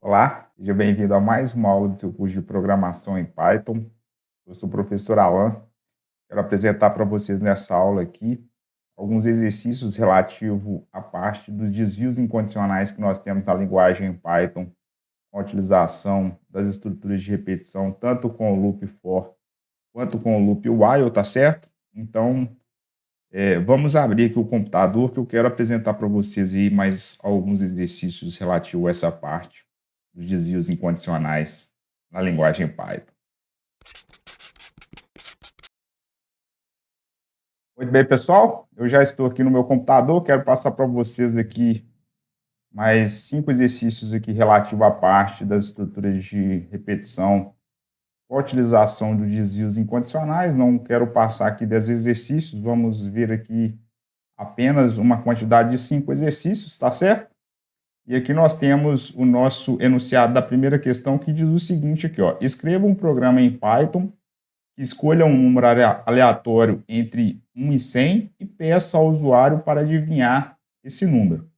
Olá, seja bem-vindo a mais uma aula do seu curso de programação em Python. Eu sou o professor Alan. Quero apresentar para vocês nessa aula aqui alguns exercícios relativos à parte dos desvios incondicionais que nós temos na linguagem Python, com a utilização das estruturas de repetição, tanto com o loop for quanto com o loop while, tá certo? Então, vamos abrir aqui o computador que eu quero apresentar para vocês aí mais alguns exercícios relativos a essa parte dos desvios incondicionais na linguagem Python. Muito bem, pessoal, eu já estou aqui no meu computador, quero passar para vocês aqui mais 5 exercícios aqui relativos à parte das estruturas de repetição com a utilização dos desvios incondicionais. Não quero passar aqui 10 exercícios, vamos ver aqui apenas uma quantidade de 5 exercícios, tá certo? E aqui nós temos o nosso enunciado da primeira questão, que diz o seguinte aqui, ó: escreva um programa em Python que escolha um número aleatório entre 1 e 100 e peça ao usuário para adivinhar esse número,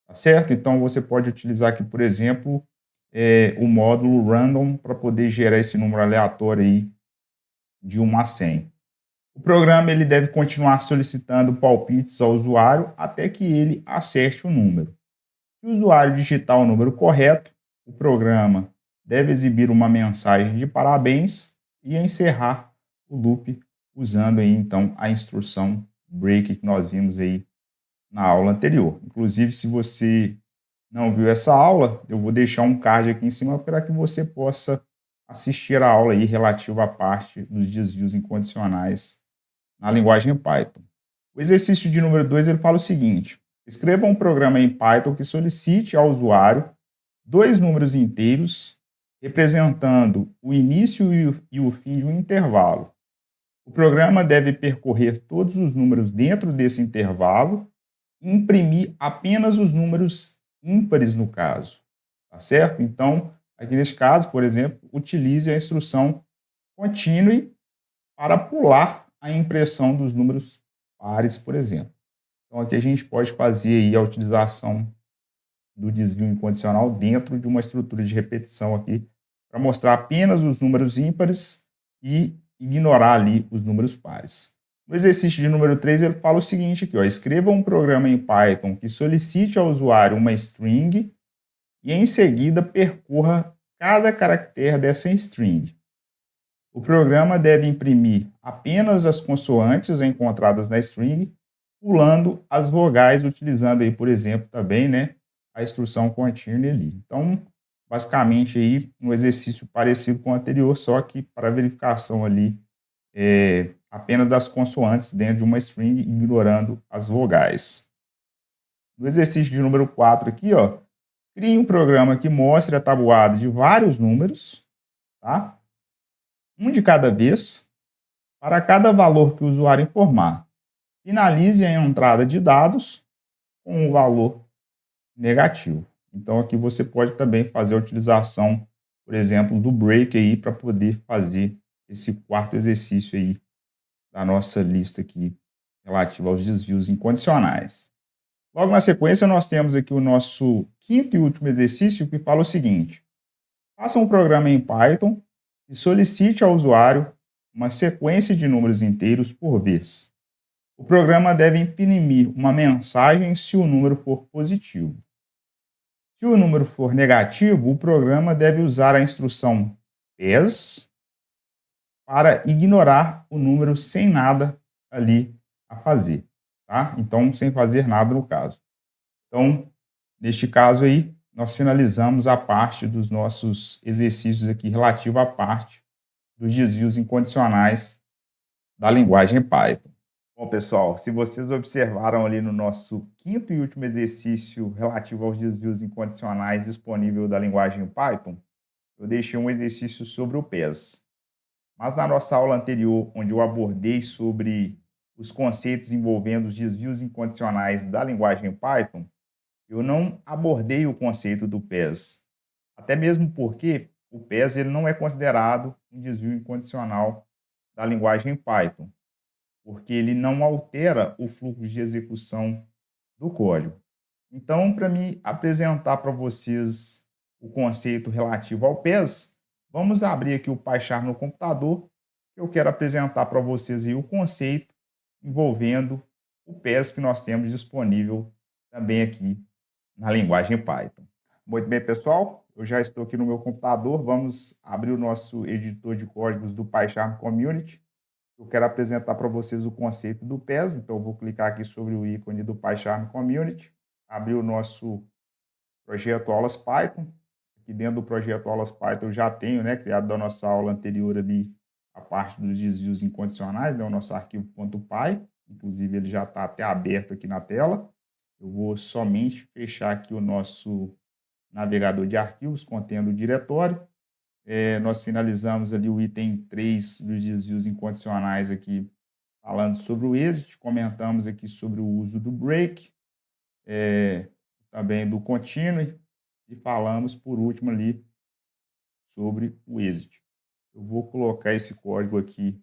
tá certo? Então, você pode utilizar aqui, por exemplo, o módulo random para poder gerar esse número aleatório aí de 1 a 100. O programa ele deve continuar solicitando palpites ao usuário até que ele acerte o número. Se o usuário digitar o número correto, o programa deve exibir uma mensagem de parabéns e encerrar o loop usando aí, então, a instrução break que nós vimos aí na aula anterior. Inclusive, se você não viu essa aula, eu vou deixar um card aqui em cima para que você possa assistir a aula aí relativa à parte dos desvios incondicionais na linguagem Python. O exercício de número 2 ele fala o seguinte: escreva um programa em Python que solicite ao usuário dois números inteiros representando o início e o fim de um intervalo. O programa deve percorrer todos os números dentro desse intervalo e imprimir apenas os números ímpares no caso, tá certo? Então, aqui neste caso, por exemplo, utilize a instrução continue para pular a impressão dos números pares, por exemplo. Então, aqui a gente pode fazer aí a utilização do desvio incondicional dentro de uma estrutura de repetição aqui, para mostrar apenas os números ímpares e ignorar ali os números pares. No exercício de número 3, ele fala o seguinte aqui, ó: escreva um programa em Python que solicite ao usuário uma string e em seguida percorra cada caractere dessa string. O programa deve imprimir apenas as consoantes encontradas na string, pulando as vogais, utilizando aí, por exemplo, também, né, a instrução continue ali. Então, basicamente aí um exercício parecido com o anterior, só que para verificação ali apenas das consoantes dentro de uma string, ignorando as vogais. No exercício de número 4 aqui, ó, crie um programa que mostre a tabuada de vários números, tá? Um de cada vez, para cada valor que o usuário informar. Finalize a entrada de dados com um valor negativo. Então, aqui você pode também fazer a utilização, por exemplo, do break aí para poder fazer esse quarto exercício aí da nossa lista aqui relativa aos desvios incondicionais. Logo na sequência, nós temos aqui o nosso quinto e último exercício que fala o seguinte: faça um programa em Python e solicite ao usuário uma sequência de números inteiros por vez. O programa deve imprimir uma mensagem se o número for positivo. Se o número for negativo, o programa deve usar a instrução PES para ignorar o número sem nada ali a fazer, tá? Então, sem fazer nada no caso. Então, neste caso aí, nós finalizamos a parte dos nossos exercícios aqui relativo à parte dos desvios incondicionais da linguagem Python. Bom, pessoal, se vocês observaram ali no nosso quinto e último exercício relativo aos desvios incondicionais disponível da linguagem Python, eu deixei um exercício sobre o PES. Mas na nossa aula anterior, onde eu abordei sobre os conceitos envolvendo os desvios incondicionais da linguagem Python, eu não abordei o conceito do PES. Até mesmo porque o PES ele não é considerado um desvio incondicional da linguagem Python, porque ele não altera o fluxo de execução do código. Então, para me apresentar para vocês o conceito relativo ao PES, vamos abrir aqui o PyCharm no computador. Eu quero apresentar para vocês aí o conceito envolvendo o PES que nós temos disponível também aqui na linguagem Python. Muito bem, pessoal, eu já estou aqui no meu computador. Vamos abrir o nosso editor de códigos do PyCharm Community. Eu quero apresentar para vocês o conceito do PES, então eu vou clicar aqui sobre o ícone do PyCharm Community, abrir o nosso projeto Aulas Python. Aqui dentro do projeto Aulas Python eu já tenho, né, criado da nossa aula anterior ali, a parte dos desvios incondicionais, né, o nosso arquivo .py, inclusive ele já está até aberto aqui na tela. Eu vou somente fechar aqui o nosso navegador de arquivos contendo o diretório. Nós finalizamos ali o item 3 dos desvios incondicionais aqui, falando sobre o exit, comentamos aqui sobre o uso do break, também do continue, e falamos, por último, ali sobre o exit. Eu vou colocar esse código aqui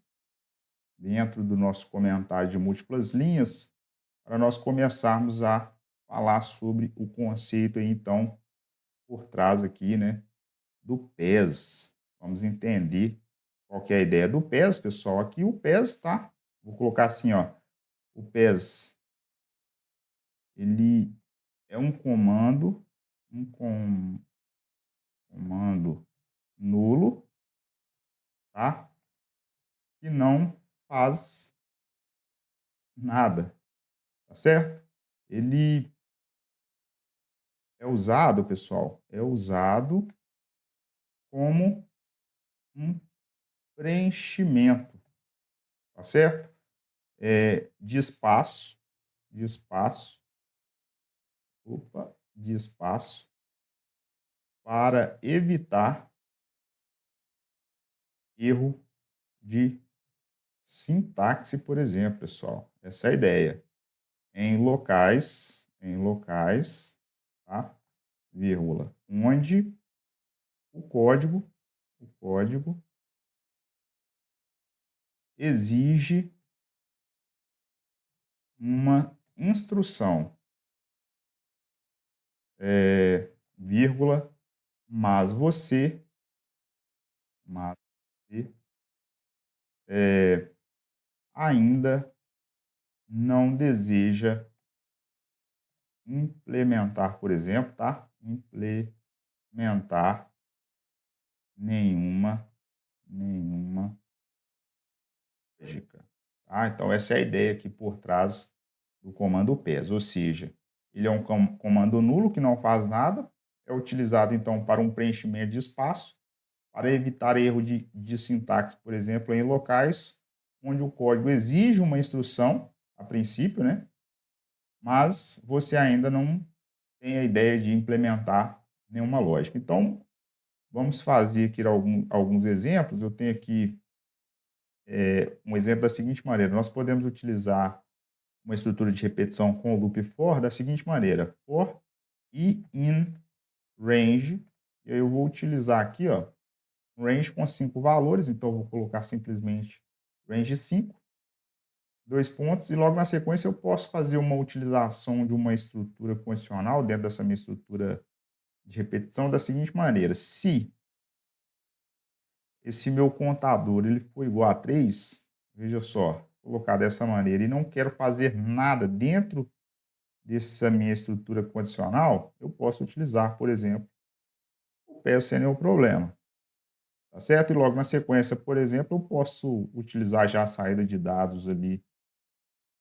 dentro do nosso comentário de múltiplas linhas, para nós começarmos a falar sobre o conceito aí, então, por trás aqui, né, do PES. Vamos entender qual que é a ideia do PES, pessoal. Aqui o PES, tá? Vou colocar assim, ó. O PES, ele é um comando nulo, tá? Que não faz nada, tá certo? Ele é usado, pessoal, é usado como um preenchimento, tá certo? De espaço, de espaço para evitar erro de sintaxe, por exemplo, pessoal. Essa é a ideia. Em locais, tá? Vírgula, onde o código exige uma instrução, vírgula, mas você ainda não deseja implementar, por exemplo, tá? Implementar nenhuma lógica. Tá? Então, essa é a ideia aqui por trás do comando PES, ou seja, ele é um comando nulo que não faz nada, é utilizado, então, para um preenchimento de espaço, para evitar erro de sintaxe, por exemplo, em locais onde o código exige uma instrução, a princípio, né? Mas você ainda não tem a ideia de implementar nenhuma lógica. Então, vamos fazer aqui alguns exemplos. Eu tenho aqui um exemplo da seguinte maneira. Nós podemos utilizar uma estrutura de repetição com o loop for da seguinte maneira. For e in range. E aí eu vou utilizar aqui, ó, um range com 5 valores. Então, eu vou colocar simplesmente range 5, 2 pontos. E logo na sequência eu posso fazer uma utilização de uma estrutura condicional dentro dessa minha estrutura de repetição da seguinte maneira. Se esse meu contador ele for igual a 3, veja só, colocar dessa maneira, e não quero fazer nada dentro dessa minha estrutura condicional, eu posso utilizar, por exemplo, o PES sem nenhum problema. Tá certo? E logo na sequência, por exemplo, eu posso utilizar já a saída de dados ali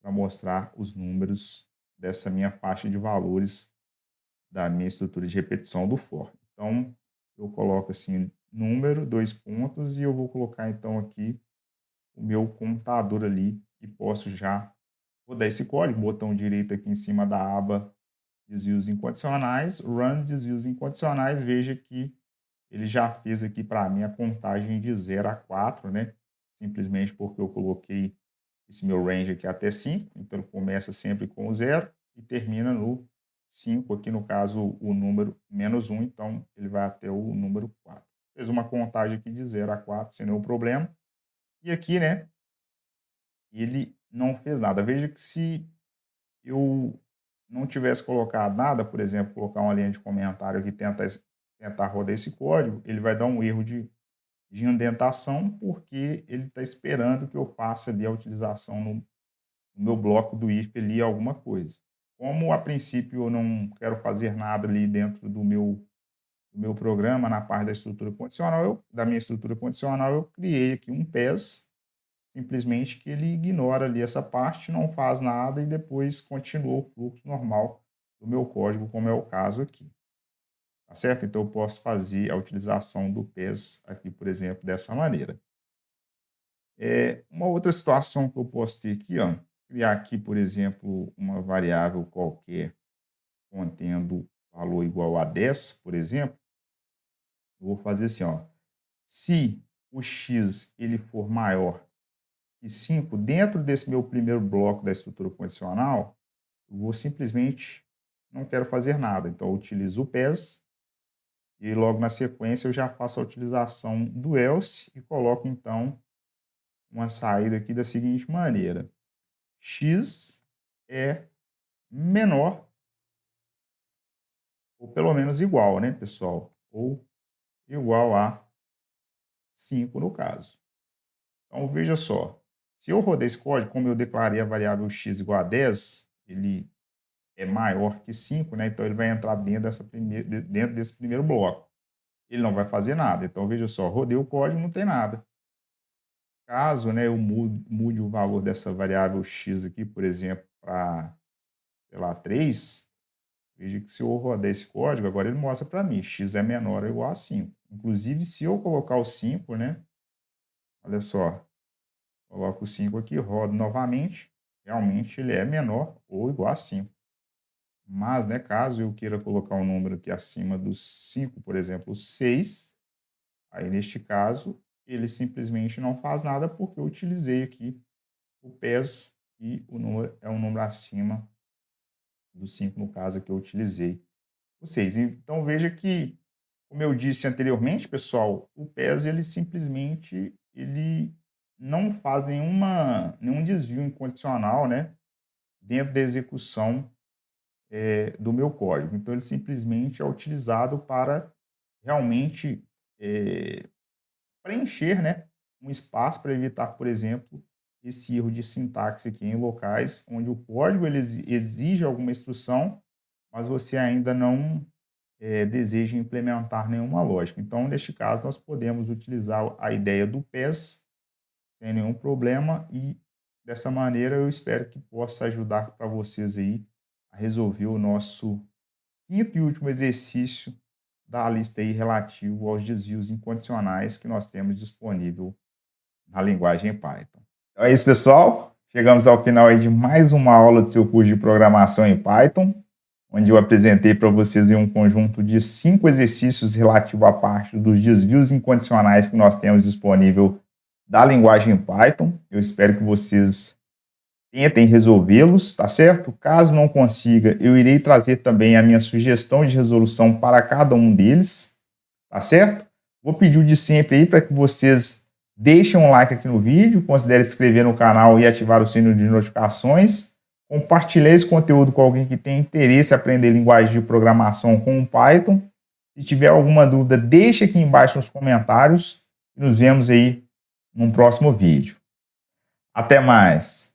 para mostrar os números dessa minha faixa de valores da minha estrutura de repetição do for. Então, eu coloco assim, número, 2 pontos, e eu vou colocar então aqui o meu computador ali e posso já rodar esse código, botão direito aqui em cima da aba desvios incondicionais, run desvios incondicionais, veja que ele já fez aqui para mim a contagem de 0 a 4, né? Simplesmente porque eu coloquei esse meu range aqui até 5, então ele começa sempre com o 0 e termina no 5, aqui no caso o número menos 1, então ele vai até o número 4. Fez uma contagem aqui de 0 a 4 sem nenhum problema. E aqui, né, ele não fez nada. Veja que se eu não tivesse colocado nada, por exemplo, colocar uma linha de comentário que tenta tentar rodar esse código, ele vai dar um erro de indentação, porque ele está esperando que eu faça ali a utilização no meu bloco do if ali alguma coisa. Como a princípio eu não quero fazer nada ali dentro do meu programa na parte da estrutura condicional, da minha estrutura condicional, eu criei aqui um PES, simplesmente que ele ignora ali essa parte, não faz nada e depois continua o fluxo normal do meu código, como é o caso aqui. Tá certo? Então eu posso fazer a utilização do PES aqui, por exemplo, dessa maneira. Uma outra situação que eu posso ter aqui, ó, criar aqui, por exemplo, uma variável qualquer contendo valor igual a 10, por exemplo, eu vou fazer assim, ó, se o x ele for maior que 5 dentro desse meu primeiro bloco da estrutura condicional, eu vou simplesmente não quero fazer nada. Então eu utilizo o PES e logo na sequência eu já faço a utilização do else e coloco então uma saída aqui da seguinte maneira: x é menor ou pelo menos igual, né, pessoal? Ou igual a 5 no caso. Então, veja só, se eu rodar esse código, como eu declarei a variável x igual a 10, ele é maior que 5, né? Então, ele vai entrar dentro desse primeiro bloco. Ele não vai fazer nada. Então, veja só, rodei o código, não tem nada. Caso, né, eu mude o valor dessa variável x aqui, por exemplo, para, sei lá, 3, veja que se eu rodar esse código, agora ele mostra para mim, x é menor ou igual a 5. Inclusive, se eu colocar o 5, né, olha só, coloco o 5 aqui, rodo novamente, realmente ele é menor ou igual a 5. Mas, né, caso eu queira colocar um número aqui acima dos 5, por exemplo, 6, aí neste caso, ele simplesmente não faz nada porque eu utilizei aqui o PES e o número é um número acima do 5, no caso que eu utilizei o 6. Então, veja que, como eu disse anteriormente, pessoal, o PES, ele simplesmente ele não faz nenhum desvio incondicional, né, dentro da execução do meu código. Então, ele simplesmente é utilizado para realmente preencher, né, um espaço para evitar, por exemplo, esse erro de sintaxe aqui em locais onde o código ele exige alguma instrução, mas você ainda não deseja implementar nenhuma lógica. Então, neste caso, nós podemos utilizar a ideia do PES sem nenhum problema e, dessa maneira, eu espero que possa ajudar para vocês aí a resolver o nosso quinto e último exercício da lista aí relativo aos desvios incondicionais que nós temos disponível na linguagem Python. Então é isso, pessoal. Chegamos ao final aí de mais uma aula do seu curso de programação em Python, onde eu apresentei para vocês um conjunto de 5 exercícios relativo à parte dos desvios incondicionais que nós temos disponível da linguagem Python. Eu espero que vocês tentem resolvê-los, tá certo? Caso não consiga, eu irei trazer também a minha sugestão de resolução para cada um deles, tá certo? Vou pedir o de sempre aí para que vocês deixem um like aqui no vídeo, considere se inscrever no canal e ativar o sino de notificações. Compartilhe esse conteúdo com alguém que tem interesse em aprender linguagem de programação com o Python. Se tiver alguma dúvida, deixe aqui embaixo nos comentários e nos vemos aí num próximo vídeo. Até mais!